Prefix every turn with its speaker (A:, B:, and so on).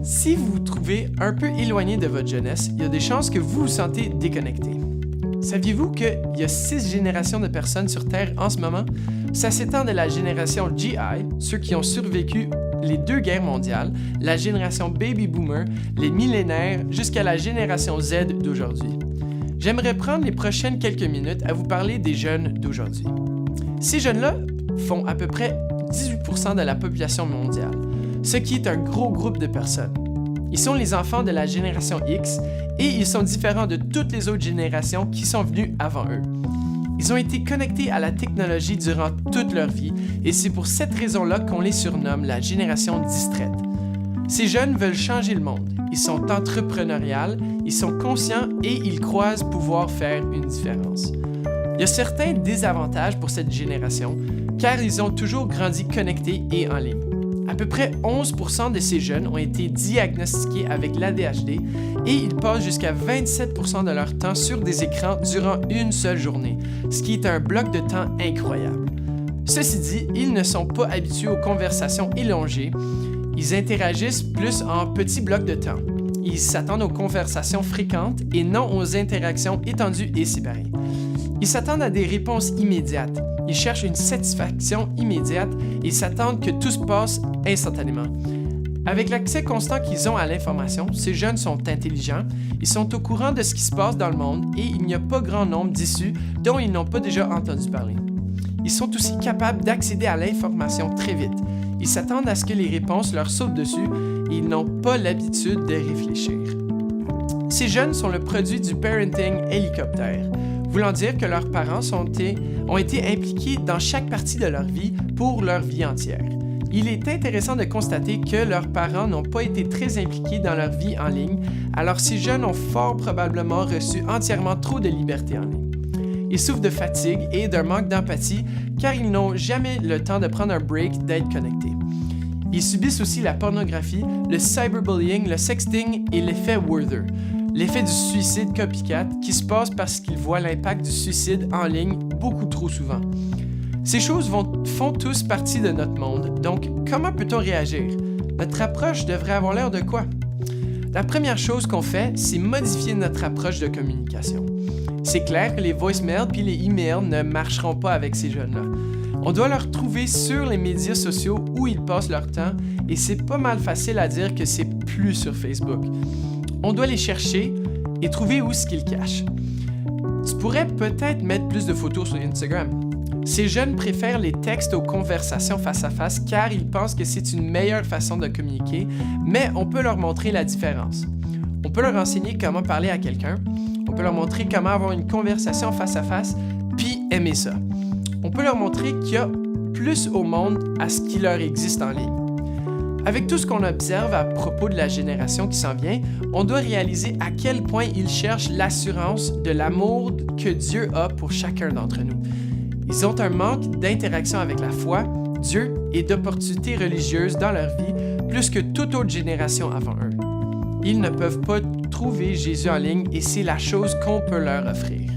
A: Si vous vous trouvez un peu éloigné de votre jeunesse, il y a des chances que vous vous sentez déconnecté. Saviez-vous qu'il y a 6 générations de personnes sur Terre en ce moment? Ça s'étend de la génération GI, ceux qui ont survécu les 2 guerres mondiales, la génération Baby Boomer, les millénaires, jusqu'à la génération Z d'aujourd'hui. J'aimerais prendre les prochaines quelques minutes à vous parler des jeunes d'aujourd'hui. Ces jeunes-là font à peu près 18% de la population mondiale, ce qui est un gros groupe de personnes. Ils sont les enfants de la génération X et ils sont différents de toutes les autres générations qui sont venues avant eux. Ils ont été connectés à la technologie durant toute leur vie et c'est pour cette raison-là qu'on les surnomme la génération distraite. Ces jeunes veulent changer le monde. Ils sont entrepreneuriaux, ils sont conscients et ils croient pouvoir faire une différence. Il y a certains désavantages pour cette génération car ils ont toujours grandi connectés et en ligne. À peu près 11% de ces jeunes ont été diagnostiqués avec l'ADHD et ils passent jusqu'à 27% de leur temps sur des écrans durant une seule journée, ce qui est un bloc de temps incroyable. Ceci dit, ils ne sont pas habitués aux conversations élongées, ils interagissent plus en petits blocs de temps. Ils s'attendent aux conversations fréquentes et non aux interactions étendues et séparées. Ils s'attendent à des réponses immédiates. Ils cherchent une satisfaction immédiate et s'attendent que tout se passe instantanément. Avec l'accès constant qu'ils ont à l'information, ces jeunes sont intelligents, ils sont au courant de ce qui se passe dans le monde et il n'y a pas grand nombre d'issues dont ils n'ont pas déjà entendu parler. Ils sont aussi capables d'accéder à l'information très vite. Ils s'attendent à ce que les réponses leur sautent dessus et ils n'ont pas l'habitude de réfléchir. Ces jeunes sont le produit du parenting hélicoptère, voulant dire que leurs parents ont été impliqués dans chaque partie de leur vie pour leur vie entière. Il est intéressant de constater que leurs parents n'ont pas été très impliqués dans leur vie en ligne, alors ces jeunes ont fort probablement reçu entièrement trop de liberté en ligne. Ils souffrent de fatigue et d'un manque d'empathie car ils n'ont jamais le temps de prendre un break d'être connectés. Ils subissent aussi la pornographie, le cyberbullying, le sexting et l'effet Werther, l'effet du suicide copycat qui se passe parce qu'ils voient l'impact du suicide en ligne beaucoup trop souvent. Ces choses font tous partie de notre monde, donc comment peut-on réagir? Notre approche devrait avoir l'air de quoi? La première chose qu'on fait, c'est modifier notre approche de communication. C'est clair que les voicemails puis les emails ne marcheront pas avec ces jeunes-là. On doit leur trouver sur les médias sociaux où ils passent leur temps et c'est pas mal facile à dire que c'est plus sur Facebook. On doit les chercher et trouver où ce qu'ils cachent. Tu pourrais peut-être mettre plus de photos sur Instagram. Ces jeunes préfèrent les textes aux conversations face à face car ils pensent que c'est une meilleure façon de communiquer, mais on peut leur montrer la différence. On peut leur enseigner comment parler à quelqu'un, on peut leur montrer comment avoir une conversation face à face, puis aimer ça. On peut leur montrer qu'il y a plus au monde à ce qui leur existe en ligne. Avec tout ce qu'on observe à propos de la génération qui s'en vient, on doit réaliser à quel point ils cherchent l'assurance de l'amour que Dieu a pour chacun d'entre nous. Ils ont un manque d'interaction avec la foi, Dieu et d'opportunités religieuses dans leur vie, plus que toute autre génération avant eux. Ils ne peuvent pas trouver Jésus en ligne et c'est la chose qu'on peut leur offrir.